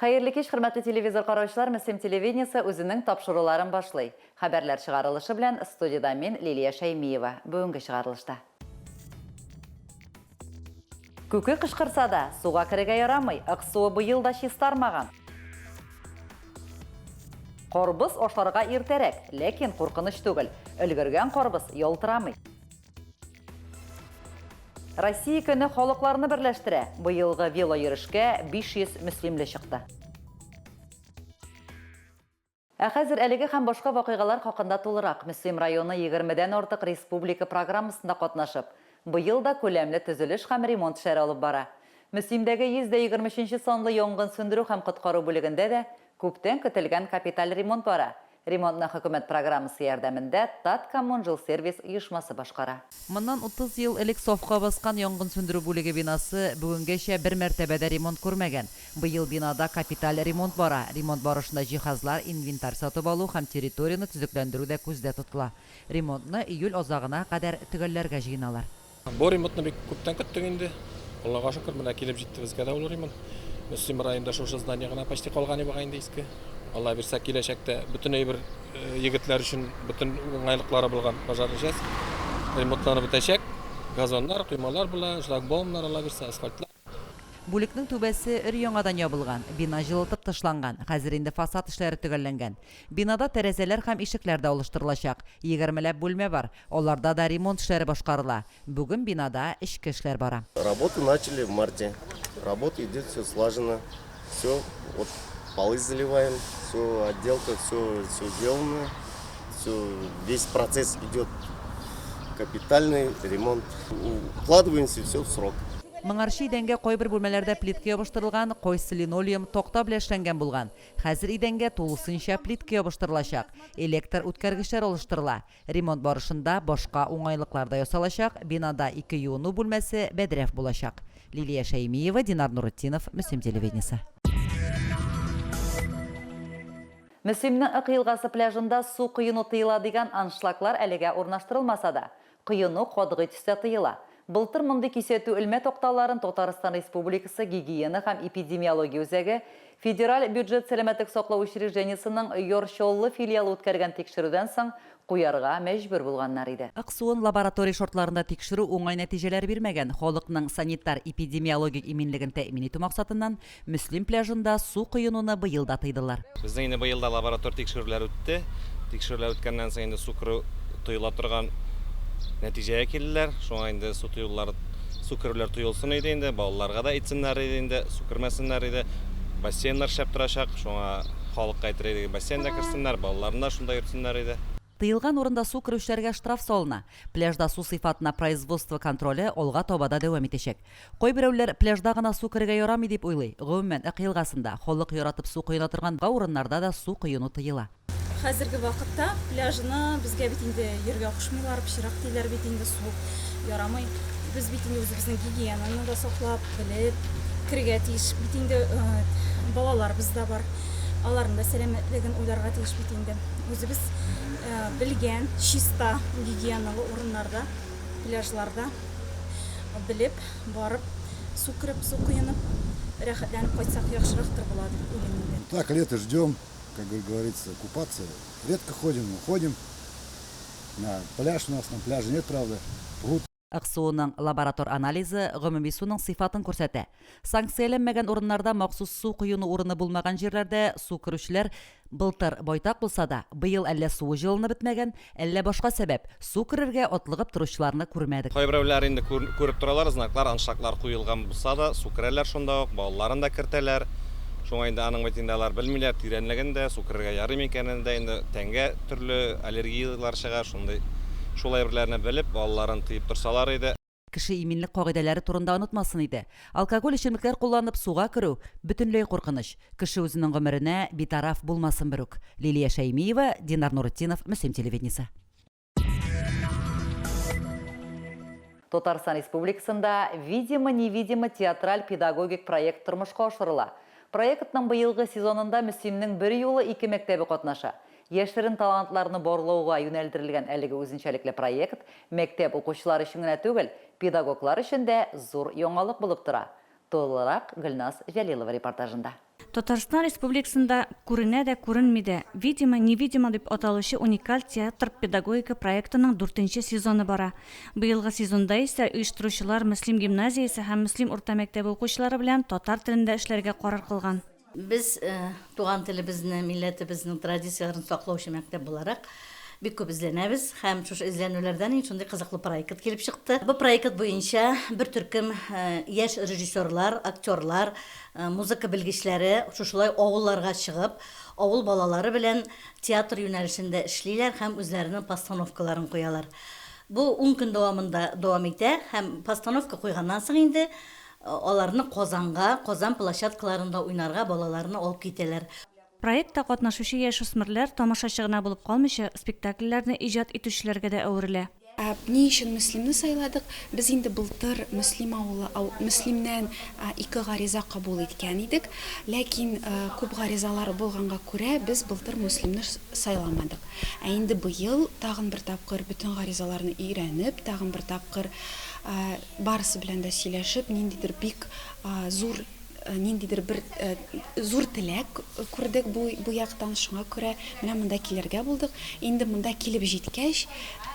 Хайырлы кеш, хөрмәтле телевизор караучылар, Мөслим телевидениесе үзенең тапшыруларын башлый. Хәбәрләр чыгарылышы белән студияда мин Лилия Шәймиева. Бүгенге чыгарылышта. Күке кышкырса да, суга керергә ярамый, ыксуы быел да чистармаган. Корбыз ашарга иртәрәк, ләкин куркыныч түгел. Өлгергән корбыз ялтырамый. Россия көне халыкларны берләштерә. Быелгы велойөрышкә 500 мөслимле чыкты. Хәзер әлеге һәм башка вакыйгалар хакында тулырак. Мөслим районы 20дән артык республика программасында катнашып, быел да күләмле төзелеш һәм ремонт эшләре алып бара. Мөслимдәге 123 санлы янгын сөндерү һәм коткару бүлегендә дә күптән көтелгән капиталь ремонт бара. Ремонтны хөкүмәт программасы ярдәмендә Таткоммунжилсервис оешмасы башкара. Моннан 30 ел элек сафка баскан янгын сөндерү бүлеге бинасы бүгенгәчә бер мәртәбәдә ремонт күрмәгән. Быел бинада капиталь ремонт бара. Ремонт барышында җиһазлар, инвентарь сатып алу һәм территорияны төзекләндерү дә күздә тотыла. Ремонтны июль азагына кадәр төгәлләргә җыеналар. Бу ремонтны бик күптән көттек инде. Аллага шөкер, менә килеп җитте безгә дә ул ремонт. Мөслим районында шушы здание гына почти калган иде инде иске. Алла бирсә киләчәктә бөтенләй бер егетләр өчен бөтен уңайлыклары булган пожарный часть ремонтланып бетәчәк. Газоннар, коймалар була, шлагбаумнар, Алла бирсә асфальтлар. Бүлекнең түбәсе өр-яңадан ябылган, бина җылытып ташланган, хәзер инде фасад эшләре төгәлләнгән. Бинада тәрәзәләр һәм ишекләр дә алыштырылачак. 20ләп бүлмә бар, аларда да ремонт эшләре башкарыла. Бүген бинада эчке эшләр бара. Работу начали в марте. Работа идет все слаженно. Все, вот полы заливаем, все отделка, все сделано. Все, весь процесс идет капитальный ремонт. Укладываемся все в срок. Моңарчы идәнгә кайбер бүлмәләрдә плитка ябыштырылган, кайсы линолеум токта белән эшләнгән булган. Хәзер идәнгә тулысынча плитка ябыштырылачак. Электр үткәргечләр алыштырыла. Ремонт барышында башка уңайлыклар да ясалачак. Бинада 2 юыну бүлмәсе бәдрәф булачак. Лилия Шәймиева, Динар Нуретдинов, Мөслим телевидениесе. Мөслимнең Ык елгасы пляжында су коену тыела дигән аншлаглар әлегә урнаштырылмаса да, коену кодгый төстә тыела. Былтыр мондый кисәтү элмә токталарын Татарстан Республикасы гигиена һәм эпидемиология үзәге федераль бюджет сәламәтлек саклау учреждениесенең Йорчоллы филиалы үткәргән тикшерүдән соң куярга мәҗбүр булганнар иде. Аксуын лаборатория шартларында тикшерү уңай нәтиҗәләр бирмәгән. Халыкның санитар-эпидемиологик иминлеген тәэмин итү максатыннан Мөслим пляжында су коенуны быел да тыйдылар. Безнең инде быел да лаборатор тикшерүләр үтте. Тикшерүләр үткәннән соң инде су керү тыела торган нәтиҗәгә килделәр. Шуңа инде су керүләр тыелсын иде инде, балаларга да әйтсеннәр иде инде, су кермәсеннәр иде. Бассейннар шәп торачак. Шуңа халыкка әйтер иде, бассейнда керсеннәр, балаларны да шунда йөртсеннәр иде. Тыелган урында су керүчеләргә штраф салына. Пляжда су сыйфатына производство контроле алга табада дәвам итәчәк. Кайберәүләр пляжда гына су керергә ярамый дип уйлый. Гомумән Ык елгасында халык яратып су коена торган урыннарда да су коену тыела. Хәзерге вакытта пляжны безгә бит инде йөргә кушмыйлар, пычрак диләр бит инде су ярамый. Без бит инде үзебезнең гигиенаны да саклап, белеп, кергә тиеш бит инде балалар бездә бар. Аларның да сәламәтлеген уйларга тиеш бит инде. Үзебез белгән, чиста гигиеналы урыннарда, пляжларда белеп, барып, су кереп, су коенып, рәхәтләнеп кайтсак яхшырактыр була дип уйлыйм. Так, лето ждем, как говорится, купаться. Редко ходим, но ходим. На пляж у нас, на пляже нет, правда. Пруд. Аксуының лаборатор анализы гомуми суның сыйфатын күрсәтә. Санкцияләнмәгән урыннарда махсус су коену урыны булмаган җирләрдә су керүчеләр былтыр байтак булса да, быел әллә суы җылынып бетмәгән, әллә башка сәбәп су керергә атлыгып торучыларны күрмәдек. Кайберәүләр инде күреп торалар, знаклар, аншлаглар куелган булса да, су керәләр шунда ук, балаларын да кертәләр. Шуңа инде аның битендәләр белмиләр тирәнлегендә, су керергә ярый икәнен дә инде тәнгә төрле аллергиялар чыга, шулай берләрне белеп, балаларын тыеп торсалар иде. Кеше иминлек кагыйдәләре турында онытмасын иде. Алкоголь эчемлекләр кулланып суга керү бөтенләй куркыныч. Кеше үзенең гомеренә битараф булмасын берүк. Лилия Шәймиева, Динар Нуретдинов, Мөслим телевидениесе. Татарстан Республикасында видимо-невидимо театраль-педагогик проект тормышка ашырыла. Проектның быелгы сезонында Мөслимнең бер юлы 2 мәктәбе катнаша. Яшьләрнең талантларны барлауга юнәлдерелгән әлеге үзенчәлекле проект мәктәп укучылары өчен генә түгел, педагоглар өчен дә зур яңалык булып тора. Толырак Гөлназ Җәлилова репортажында. Татарстан Республикасында күренә дә күренми дә видимо-невидимо дип аталучы уникаль театр педагогика проектының 4-нче сезоны бара. Быелгы сезонда исә оештыручылар Мөслим гимназиясе һәм Мөслим урта мәктәбе укучылары белән татар телендә эшләргә карар кылган. Biz туган телебезне, милләтебезнең традицияларын саклаучы мәктәп буларак бик күп эзләнәбез һәм шушы эзләнүләрдән шундый кызыклы проект килеп чыкты. Бу проект буенча бер төркем яшь режиссерлар, актерлар, музыка белгечләре шушылай авылларга чыгып, авыл балалары белән театр юнәлешендә эшлиләр һәм үзләренең постановкаларын куялар. Бу 10 көн дәвамында дәвам итә һәм постановка куйганнан соң инде аларны Казан площадкаларында уйнарга балаларны алып китәләр. Проектта катнашучы яшүсмерләр тамашачы гына булып калмыйча спектакльләрне иҗат итүчеләргә дә әверелә. Ни өчен Мөслимне сайладык? Без инде былтыр Мөслим авылы, Мөслимнән 2 гариза кабул иткән идек, ләкин күп гаризалар булганга күрә без былтыр Мөслимне сайламадык. Ә инде быел тагын бер тапкыр бүтән гаризаларны өйрәнеп, тагын бер тапкыр барысы белән дә сөйләшеп, ниндидер бик зур бер зур теләк күрдек бу яктан, шуңа күрә менә монда килергә булдык. Инде монда килеп җиткәч,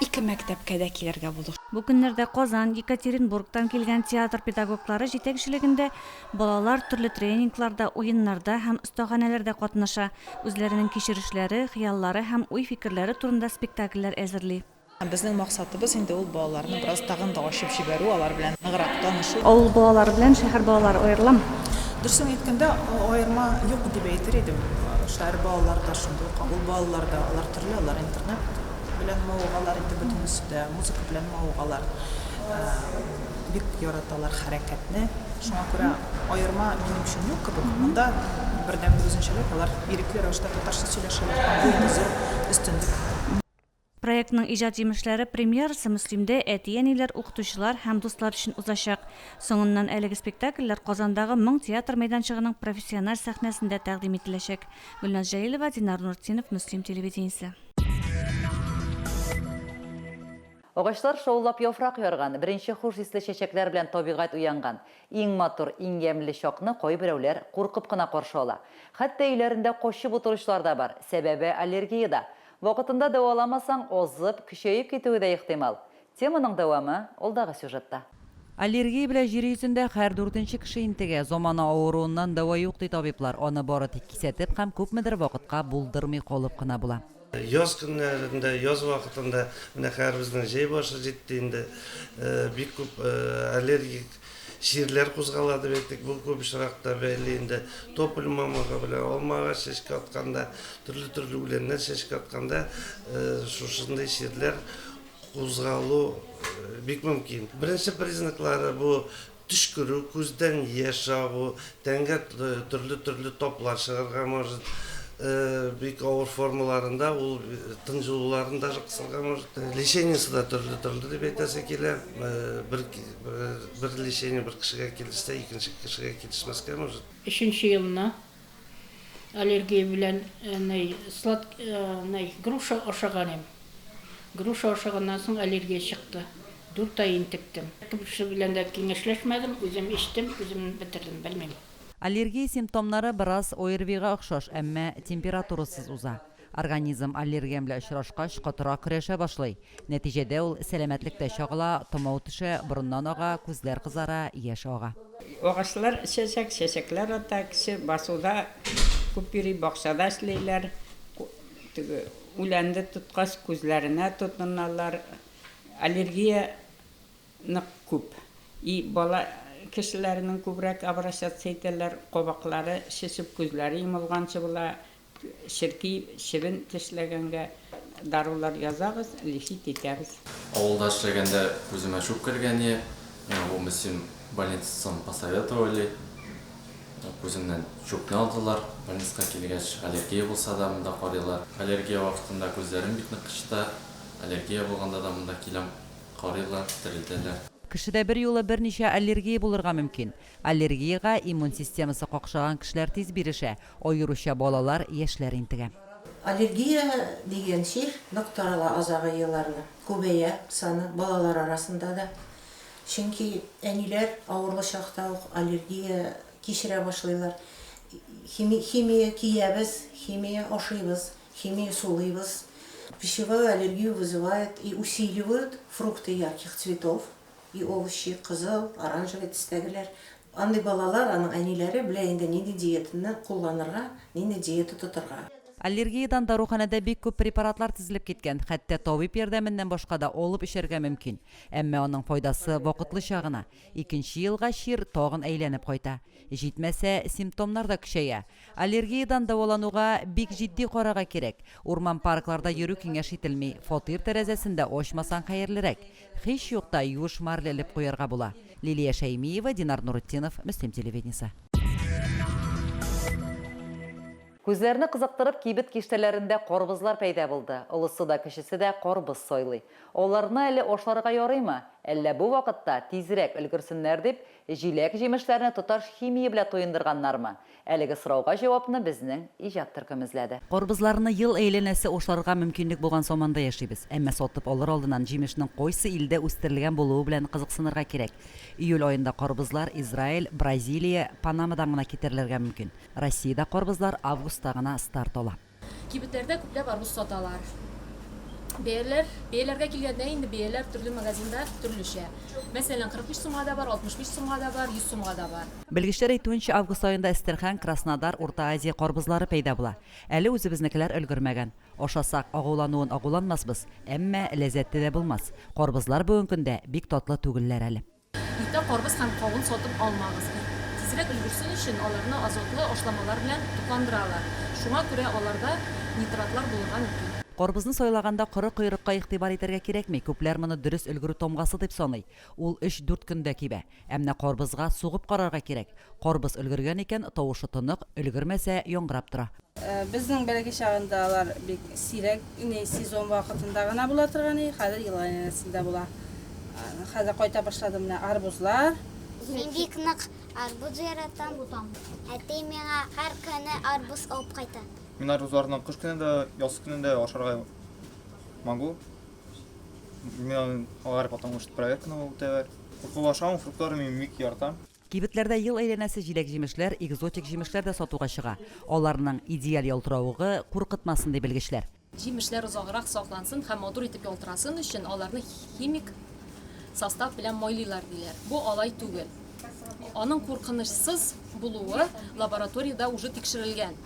2 мәктәпкә дә килергә булдык. Бу көннәрдә Казан, Екатеринбургтан килгән театр педагоглары җитәкчелегендә балалар төрле тренингларда, уеннарда һәм остаханәләрдә катнаша, үзләренең кичерешләре, хыяллары һәм уй-фикерләре турында спектакльләр әзерли. Безнең максатыбыз инде ул балаларны бераз тагын да ачып җибәрү, алар белән ныграк танышу. Авыл балалары белән шәһәр балалары аерылам. Дөресен әйткәндә, аерма юк дип әйтер идем. Шәһәр балалары да шундый, авыл балалары да алар төрле, алар интернет белән мавыгалар, инде бөтенесе дә музыка белән мавыгалар. Бик яраталар хәрәкәтне. Шуңа күрә аерма минем өчен юк кебек. Монда бердәм үзенчәлек, алар ирекле рәвештә татарча сөйләшәләр. Бу инде зур өстенлек. Проектның иҗат җимешләре премьерасы Мөслимдә әти-әниләр, укытучылар һәм дуслар өчен узачак. Соңыннан әлеге спектакльләр Казандагы 1000 театр мәйданчыгының профессиональ сәхнәсендә тәкъдим ителәчәк. Гөлназ Җәйлова, Динар Нуртдинов, Мөслим телевидениесе. Агачлар шаулап яфрак ярган, беренче хуш исле чәчәкләр белән табигать уянган. Иң матур, иң ямьле чакны кайберәүләр куркып кына каршы ала. Хәтта өйләрендә качып утыручылар да бар. Сәбәбе аллергияда. Вакытында дәваламасаң, озып, көчәеп китүе дә ихтимал. Теманың дәвамы алдагы сюжетта. Аллергия белән җир йөзендә һәр 4нче кеше интегә замана авыруыннан дәва юк ди табиблар. Аны бары тик кисәтеп һәм күпмедер вакытка булдырмый калып кына була. Яз көннәрендә, яз вакытында менә һәр безнең җәй башы җитте инде. Бик күп аллергик ширләр кузгалады бит, бу күп очракта бәйле инде. Тополь мамыгы белән алмага чәчкә атканда, төрле үләннәр чәчкә атканда шушындай ширләр кузгалу бик мөмкин. Беренче признаклары бу төш күрү, күздән яшь агу, тәнгә төрле топлар чыгарга может. Бик авыр формаларында, ул тынжылуларында кысылган может. Лечениесі да төрле дип әйтәсе килә. Бер лечение бер кешегә килсә, икенче кешегә килешмәскә может. 3нче елна аллергия белән груша ашаганым. Груша ашаганнан соң аллергия чыкты. 4 ай интектем. Кеше белән дә киңәшләшмәдем, үзем эчтем, үзем бетердем, белмим. Аллергия симптомнары бераз ОРВига охшаш, әмма температурасыз уза. Организм аллергия белән очрашкач катыра көрәшә башлый. Нәтиҗәдә ул сәламәтлектә чагыла, томау төшә, борыннан ага, күзләр кызара, яшь ага. Агачлар чәчәкләр ата, кеше басуда күп йөри, бакчада эшләйләр. Үләнде тоткач күзләренә тотыналар. Аллергия нык күп. Бала кешеләрнең күбрәк обращаться итәләр, кабаклары шешеп, күзләре йомылганчы була, ширкән тешләгәнгә дарулар язабыз, лечить итәбез. Авылда эшләгәндә күземә шук кергәне, бу Мөслим больницасын посоветовали. Күземнән шукны алдылар, больницага килгәч аллергия булса да монда карыйлар. Аллергия вакытында күзләрем бик нык кычты, аллергия булганда да монда киләм, карыйлар, терелтәләр. Кешедә бер юлы берничә аллергия булырга мөмкин. Аллергияга иммун системасы какшаган кешеләр тиз бирешә, аеруча балалар, яшьләр интегә. Аллергия дигән шей нык тарала азагы елларны. Күбәя саны балалар арасында да. Чөнки әниләр авырлы чакта аллергия кичерә башлыйлар. химия киябыз, химия ашыйбыз, химия сулыйбыз. Пищевую аллергию вызывает и усиливают фрукты ярких цветов, и овощи, кызыл, оранжевый төстәгеләр. Андый балалар, аның әниләре белә инде нинди диетаны кулланырга, нинди диета тотырга. Аллергиядан даруханәдә бик күп препаратлар тезелеп киткән, хәтта табиб ярдәменнән башка да алып эшәргә мөмкин. Әмма аның файдасы вакытлыча гына. 2нче елга чир тагын әйләнеп кайта. Җитмәсә, симптомнар да көчәя. Аллергиядан дәвалануга бик җитди карарга кирәк. Урман паркларда йөрү киңәш ителми, фатир тәрәзәсендә ачмасан хәерлерәк. Һич юкта юш марлелеп куярга була. Лилия Шаймиева, Динар Нурутдинов, Мөслим телевидениесе. Күзләрне кызыктырып кибет киштәләрендә карбызлар пәйда булды. Улысы да кешесе дә карбыз сайлый. Аларны әле ашларга ярыймы? Әллә бу вакытта тизрәк өлгерсеннәр дип, җиләк җимешләрне тоташ химия белән туендырганнармы? Әлеге сорауга җавапны безнең иҗат төркем эзләде. Карбызларны ел әйләнәсе ашларга мөмкинлек булган заманда яшибез. Әмма сатып алыр алдыннан җимешнең кайсы илдә үстерелгән булуы белән кызыксынырга кирәк. Июль аенда карбызлар Израиль, Бразилия, Панамадан гына китерләргә мөмкин. Россиядә карбызлар августта гына старт ала. Кибетләрдә күпләп арбуз саталар. Бәяләргә килгәндә инде бәяләр төрле магазинда төрлечә. Мәсәлән, 45 сумга да бар, 65 сумга да бар, 100 сумга да бар. Белгечләр әйтүенчә, август аенда Әстерхан, Краснодар, Урта Азия карбызлары пәйда була. Әле үзебезнекеләр өлгермәгән. Ашасак, агулануын агуланмасбыз, әмма ләззәтле дә булмас. Карбызлар бүгенге көндә бик татлы түгелләр әле. Иртә карбыз һәм кавын сатып алмагыз. Тизрәк өлгерсен өчен аларны азотлы ашламалар белән тукландыралар. Шуңа күрә аларда нитратлар булырга мөмкин. Карбызны сайлаганда коры койрыкка игътибар итәргә кирәкми. Күпләр моны дөрес өлгерү тамгасы дип саный. Ул 3-4 көндә кибә. Әмма карбызга сугып карарга кирәк. Карбыз өлгергән икән, тавышы тынык, өлгермәсә яңгырап тора. Безнең бәләкәй чагында алар бик сирәк, сезон вакытында гына була торган, хәзер ел айнасында була. Хәзер кайта башлады менә арбузлар. Мин бик нык арбуз яратам. Әти миңа һәр көне арбуз алып кайта. Мин арбузларны кыш көнендә, яз көнендә ашарга могу. Мен алар потому что проверканы үтәләр. Укулашам, фруктарны мин бик яратам. Кибетләрдә ел әйләнәсе җиләк-җимешләр, экзотик җимешләр дә сатуга чыга. Аларның идеаль ялтыравыгы куркытмасын дип белгечләр. Җимешләр озаграк саклансын һәм матур итеп ялтырасын өчен аларны химик состав белән майлыйлар диләр. Бу алай түгел. Аның куркынычсыз булуы лабораториядә уже тикшерелгән.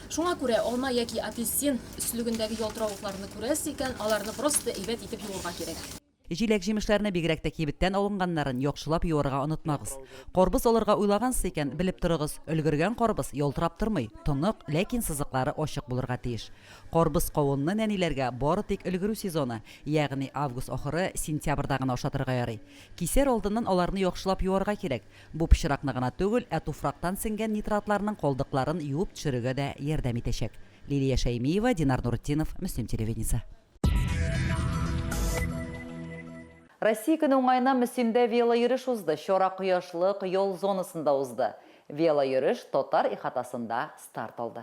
Шуңа күрә алма яки апельсин өслегендәге ялтыравыкларны күрәсе икән, аларны просто әйбәт итеп юырга кирәк. Җиләк-җимешләрне бигрәк тә кибеттән алынганнарын яхшылап юарга онытмагыз. Карбыз алырга уйлагансыз икән, белеп торыгыз, өлгергән карбыз ялтырап тормый, тонык, ләкин сызыклары ачык булырга тиеш. Карбыз кавынны нәниләргә бары тик өлгерү сезоны, ягъни август ахыры, сентябрьдә гына ашатырга ярый. Кисәр алдыннан аларны яхшылап юарга кирәк. Бу пычракны гына түгел, туфрактан сеңгән нитратларның калдыкларын юып төшерүгә дә ярдәм итәчәк. Лилия Шаймиева, Динар Нурутдинов, Мөслим телевидениесе. Россия көне уңайына Мөслимдә велойөреш узды. Чара кояшлык ял зонасында узды. Велойөреш Татар ихатасында старт алды.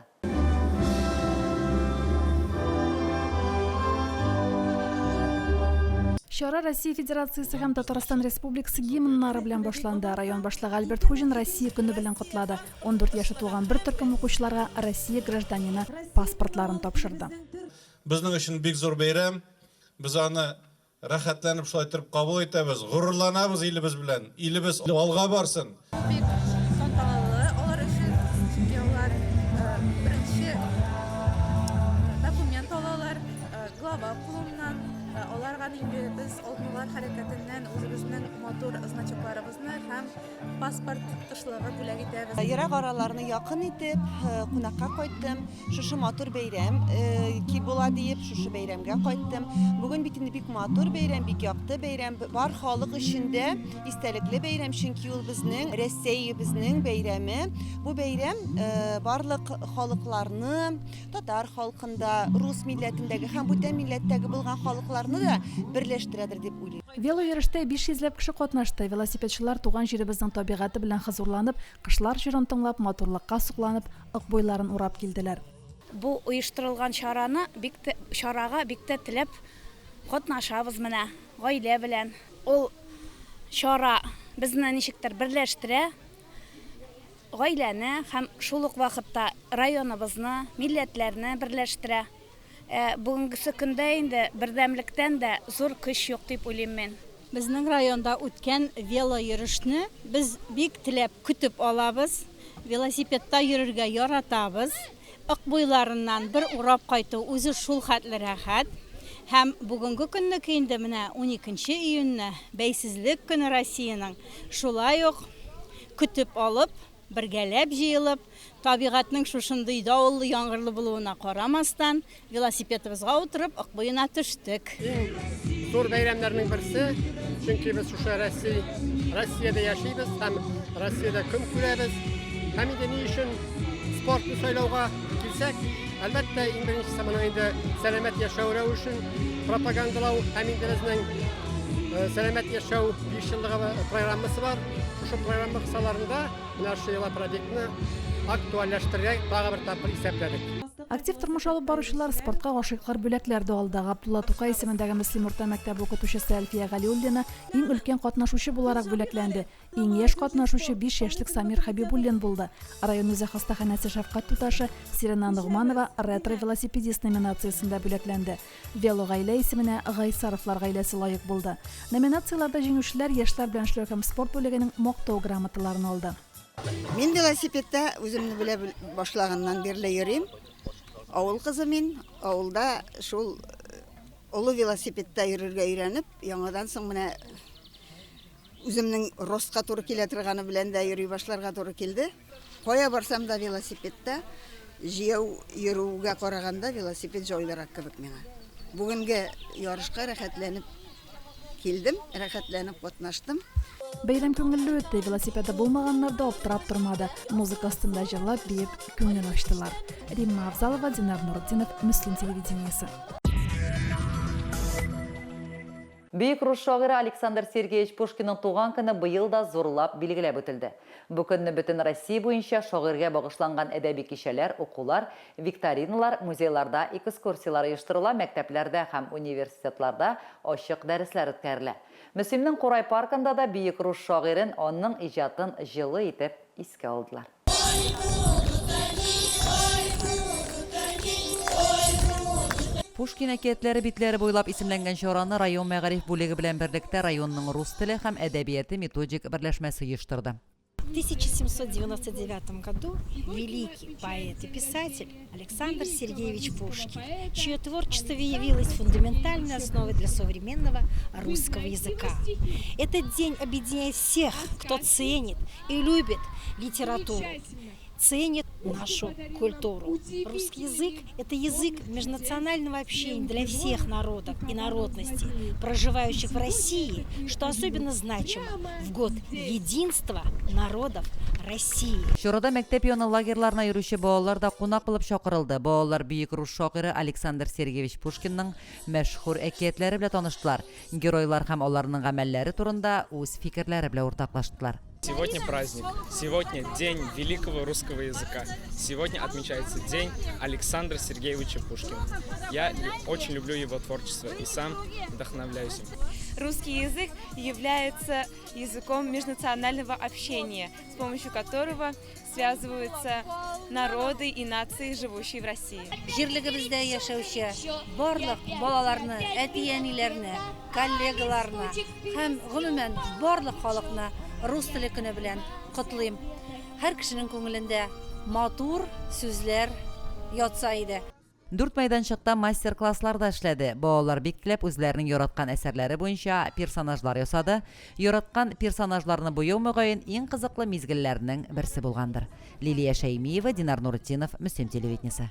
Чара Россия Федерациясы һәм Татарстан Республикасы гимннары белән башланды. Район башлыгы Альберт Хуҗин Россия көне белән котлады. 14 яшы тулган бер төркем укучыларга Россия гражданины паспортларын тапшырды. Безнең өчен бик зур бәйрәм. Без аны рәхәтләнеп шулай торып кабул итәбез. Горурланабыз илебез белән. Илебез алга барсын. Бик тантаналы алар өчен алар беренче документ алалар, глава кулыннан аларга инде без алдынгылар хәрәкәтеннән үзебезнең мотор значокларыбызны һәм паспорт тотышлыгы бүләк итәбез. Ерак араларны якын итеп, кунакка кайттым. Шушы матур бәйрәм ки була диеп, шушы бәйрәмгә кайттым. Бүген бит инде бик матур бәйрәм, бик якты бәйрәм. Бар халык өчендә истәлекле бәйрәм, чөнки ул безнең Россиябезнең бәйрәме. Бу бәйрәм барлык халыкларны, татар халкында, рус милләтендәге һәм бүтән милләттәге булган халыкларны да берләштерәдер дип уйлыйм. Велойөреш 500 кеше катнашты. Велосипедчылар туган җиребезнең табигаты белән хозурланып, кышлар җырын тыңлап, матурлыкка сукланып, ак бойларын урап килделәр. Бу оештырылган чарага бик тә теләп катнашабыз менә гаилә белән. Ул чара безне ничектер берләштерә. гаиләне һәм шул ук вакытта районыбызны, милләтләрне берләштерә. Бүгенге көндә инде бердәмлектән дә зур көч юк дип уйлыйм мен. Безнең районда үткән вело йөрешне без бик теләп көтеп алабыз. Велосипедта йөрергә яратабыз. Ак буйларыннан бер урап кайту үзе шул хәтле рәхәт. Һәм бүгенге көнне инде менә 12 июньне бәйсезлек көне Россиянең шулай ук көтеп алып, бергәләп җыелып, табигатьнең шушындый давыллы яңгырлы булуына карамастан, велосипедыбызга утырып, ак буена төштек. Зур бәйрәмнәрнең берсе, чөнки без шушы Россиядә яшибез һәм Россиядә көн күрәбез. Һәм инде ни өчен спортны сайлауга килсәк, әлбәттә, иң беренче заманда инде сәламәт яшәү рәвешен пропагандалау һәм инде безнең сәламәт яшәү 5 еллыгы программасы бар. Шушы программа кысаларында менә шу велопроектны актуальләштерергә тагы бер тапкыр исәпләдек. Актив тормыш алып баручылар спортка гашыйклар бүләкләр дә алды. Габдулла Тукай исемендәге Мөслим урта мәктәбе укытучысы Әлфия Галиуллина иң өлкән катнашучы буларак бүләкләнде. Иң яшь катнашучы 5 яшьлек Самир Хабибуллин булды. Район үзе хастаханәсе шәфкать туташы Сирена Нугманова ретро-велосипедист номинациясендә бүләкләнде. Вело гаилә исеменә Гайсаровлар гаиләсе лаек булды. Номинацияләрдә җиңүчеләр яшьләр белән эшләү һәм спорт бүлегенең мактау грамоталарын алды. Мин велосипедта үземне белә башлаганнан бирле йөрим. Авыл кызы мин, авылда шул олы велосипедта йөрергә өйрәнеп, яңадан соң менә үземнең ростка туры килә торганы белән дә йөри башларга туры килде. Кая барсам да велосипедта, җыяу йөрүгә караганда велосипед җайлырак кебек миңа. Бүгенге ярышка рәхәтләнеп килдем, рәхәтләнеп катнаштым. Бәйрәм күңелле үтте, велосипеды булмаганнар да аптырап тормады. Музыка астында җырлап, биеп, күңел ачтылар. Римма Авзалова, Динар Нуртдинов, Мөслим телевидениесе. Бөек рус шагыйре Александр Сергеевич Пушкинның туган көне быел да зурлап билгеләп үтелде. Бу көнне бөтен Россия буенча шагыйрьгә багышланган әдәби кичәләр, укулар, викториналар, музейларда экскурсиялар оештырыла, мәктәпләрдә һәм университетларда ачык дәресләр үткәрелә. Мөслимнең Курай паркында да бөек рус шагыйрен, аның иҗатын җылы итеп искә алдылар. Пушкин әкиятләре битләре буйлап исемләнгән чараны район мәгариф бүлеге белән берлектә районның рус теле һәм әдәбияты методик берләшмәсе оештырды. В 1799 году великий поэт и писатель Александр Сергеевич Пушкин, чье творчество явилось фундаментальной основой для современного русского языка. Этот день объединяет всех, кто ценит и любит литературу, ценит нашу культуру. Русский язык – это язык межнационального общения для всех народов и народностей, проживающих в России, что особенно значимо в год единства народов России. Шурада мәктәп яны лагерьларына йөрүче балалар да кунак булып чакырылды. Балалар бөек рус шагыйре Александр Сергеевич Пушкинның мәшһүр әкиятләре белән таныштылар. Геройлар һәм аларның гамәлләре турында үз фикерләре белән уртаклаштылар. Сегодня праздник, сегодня день великого русского языка, сегодня отмечается день Александра Сергеевича Пушкина. Я очень люблю его творчество и сам вдохновляюсь им. Русский язык является языком межнационального общения, с помощью которого связываются народы и нации, живущие в России. Җирлегебездә яшәүче барлык балаларны, әти-әниләрне, коллегаларны һәм гомумән барлык халыкны рус теле көне белән котлыйм. Һәр кешенең күңелендә матур сүзләр ятса иде. 4 мәйданчыкта мастер-класслар да эшләде. Балалар бик теләп үзләренең яраткан әсәрләре буенча персонажлар ясады. Яраткан персонажларны буяу мөгаен иң кызыклы мизгелләрнең берсе булгандыр. Лилия Шәймиева, Динар Нуртдинов, Мөслим телевидениесе.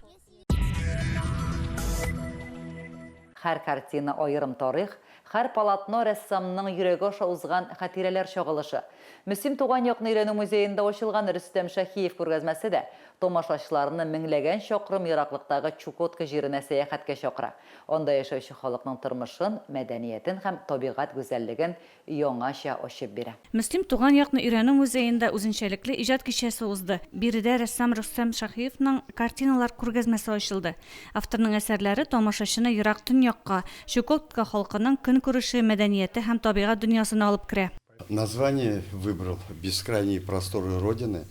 Һәр картина аерым тарих, һәр полотно рәссамның йөрәге аша узган хатирәләр чагылышы. Мөслим туган якны өйрәнү музеенда ачылган Рөстәм Шәһиев күргәзмәсе дә томашачыларны меңләгән чакрым ераклыктагы Чукотка җиренә сәяхәткә чакыра. Анда яшәүче халыкның тормышын, мәдәниятен һәм табигать гүзәллеген яңача ачып бирә. Мөслим туган якны өйрәнү музеенда үзенчәлекле иҗат кичәсе узды. Биредә рәссам Рөстәм Шәһиевның картиналар күргәзмәсе ачылды. Авторның әсәрләре тамашачыны ерак төньякка, Чукотка халкының көнкүреше, мәдәнияте һәм табигать дөньясына алып керә. Название выбрал «Бескрайние просторы Родины».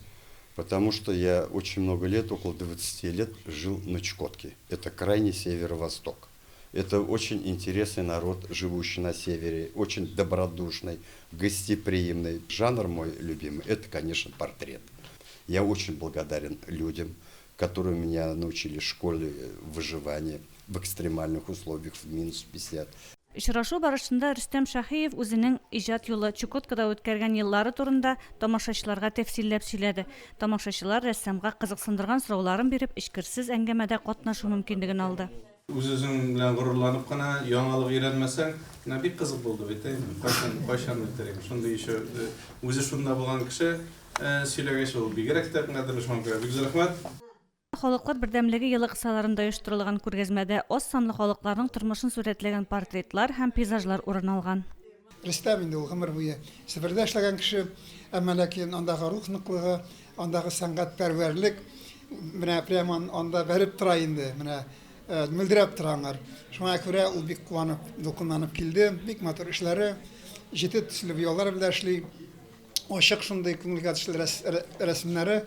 Потому что я очень много лет, около 20 лет, жил на Чукотке. Это крайний северо-восток. Это очень интересный народ, живущий на севере, очень добродушный, гостеприимный. Жанр мой любимый – это, конечно, портрет. Я очень благодарен людям, которые меня научили в школе выживания в экстремальных условиях в минус 50. Очрашу барышында Рөстәм Шаһиев үзенең иҗат юлы Чукоткада үткәргән еллары турында тамашачыларга тәфсилләп сөйләде. Тамашачылар рәссамга кызыксындырган сорауларын биреп, эчкерсез әңгәмәдә катнашу мөмкинлеген алды. Үзең белән горурланып кына яңалык өйрәнмәсәң, бик кызык булды бит. Кайчан үтерәм. Шундый еще үзе шунда булган кеше сөйләгәч ул бигрәк тә кадерле шуңга. Бик зур рәхмәт. Халыклар бердәмлеге елы кысаларында оештырылган күргәзмәдә аз санлы халыкларның тормышын сурәтләгән портретлар һәм пейзажлар урын алган. Рөстәм инде ул гомер буе Себердә эшләгән кеше, әмма ләкин андагы рух ныклыгы, андагы сәнгать пәрвәрлек менә прямо анда бәреп тора инде, менә мөлдерәп торалар. Шуңа күрә ул бик куанып, дулкынланып килде. Бик матур эшләре, җитди төсле яллар белән эшли. Ачык шундый күңелгә төшле рәсемнәре.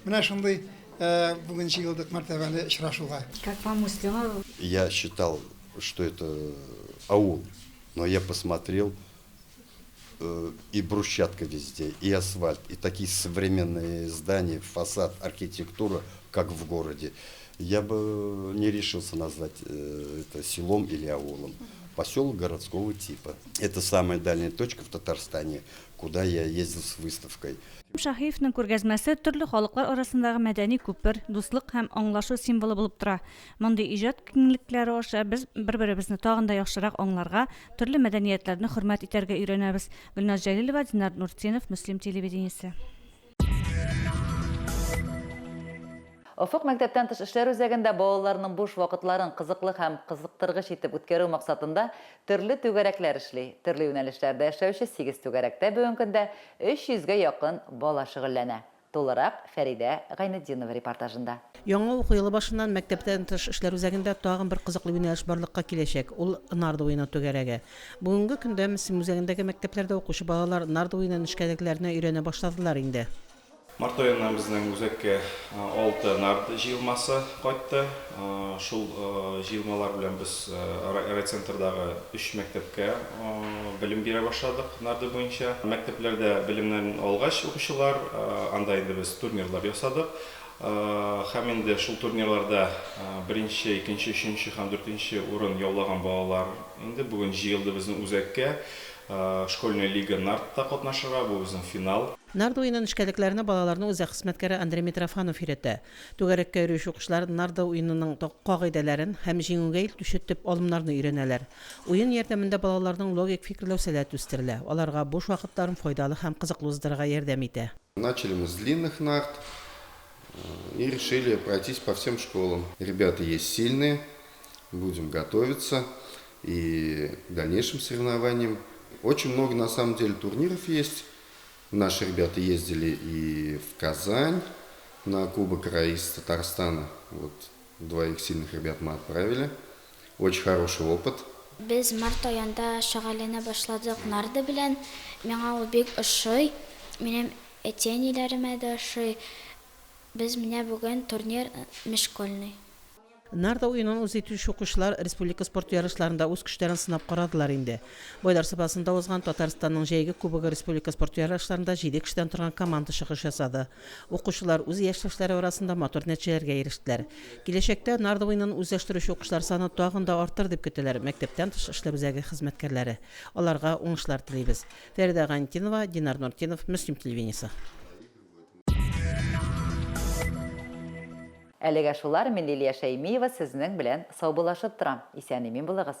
Менә шундый бүгін жиылдық мәртәбәле очрашуға. Как вам Муслима? Я считал, что это аул, но я посмотрел, и брусчатка везде, и асфальт, и такие современные здания, фасад, архитектура, как в городе. Я бы не решился назвать это селом или аулом. Поселок городского типа. Это самая дальняя точка в Татарстане, куда я ездил с выставкой. Шаһиевның күргәзмәсе төрле халыклар арасындагы мәдәни күпер, дуслык һәм аңлашу символы булып тора. Мондый иҗат киңлекләре аша без бер-беребезне тагын да яхшырак аңларга, төрле мәдәниятләрне хөрмәт итәргә өйрәнәбез. Гөлназ Җәлилова, Динар Нуртдинов, Мөслим телевидениесе. Офык мәктәптән тыш эшләр үзәгендә балаларның буш вакытларын кызыклы һәм кызыктыргыч итеп үткәрү максатында төрле түгәрәкләр эшли. Төрле юнәлешләрдә эшләүче 8 түгәрәктә бүгенге көндә 300-гә якын бала шөгыльләнә. Тулырак Фәридә Гайнетдинова репортажында. Яңа уку елы башыннан мәктәптән тыш эшләр үзәгендә тагын бер кызыклы юнәлеш барлыкка киләчәк. Ул нарды уены түгәрәге. Бүгенге көндә Мөслим үзәгендәге мәктәпләрдә укучы балалар нарды уены нечкәлекләренә өйрәнә башладылар инде. Март айынан безнең үзәккә 6 нард җыелмасы кайтты. Шул җыелмалар белән без райцентрдагы 3 мәктәпкә белем бирә башладык нарды буенча. Мәктәпләрдә белемнән алгач укучылар анда инде без турнирлар ясадык. Һәм инде шул турнирларда 1-нче, 2-нче, 3-нче һәм 4-нче урын яулаган балалар инде бүген җыелды безнең үзәккә. Школьная лига нардта катнашырга, бу безнең финал. Нард уены нечкәлекләренә балаларның үзәк хезмәткәре Андрей Митрофанов өйрәтә. Түгәрәккә йөрүче укучылар нарды уенының кагыйдәләрен һәм җиңүгә илтүче төп алымнарны өйрәнәләр. Уен ярдәмендә балаларның логик фикерләү сәләте үстерелә. Аларга буш вакытларын файдалы һәм кызыклы уздырырга ярдәм итә. Начали мы с длинных нард и решили пройтись по всем школам. Ребята есть сильные, будем готовиться и к дальнейшим соревнованиям. Очень много на самом деле турниров есть. Наши ребята ездили и в Казань на Кубок Раис Татарстана. Вот 2 сильных ребят мы отправили. Очень хороший опыт. Без март аенда шөгыльләнә башладык нарды белән. Миңа ул бик ошый. Минем әтиәниләремә дә ошый. Без менә бүген турнир мешкольный. Нарда уенын үз итүче укучылар республика спорт ярышларында үз көчләрен сынап карадылар инде. Бойлар сапасында узган Татарстанның җәйге кубогы республика спорт ярышларында 7 кешедән торган команда чыгыш ясады. Укучылар үз яшьләшләре арасында матур нәтиҗәләргә ирештеләр. Киләчәктә нарда уенын үзләштерүче укучылар саны тагын да артыр дип көтеләр мәктәптән тыш эшләр үзәге хезмәткәрләре. Аларга уңышлар телибез. Фәридә Гайнетдинова, Динар Нуртдинов, Мөслим телевидениесе. Әлегә шулар, мен Лилия Шәймиева сезнең белән саубуллашып торам. Исән-имин булыгыз.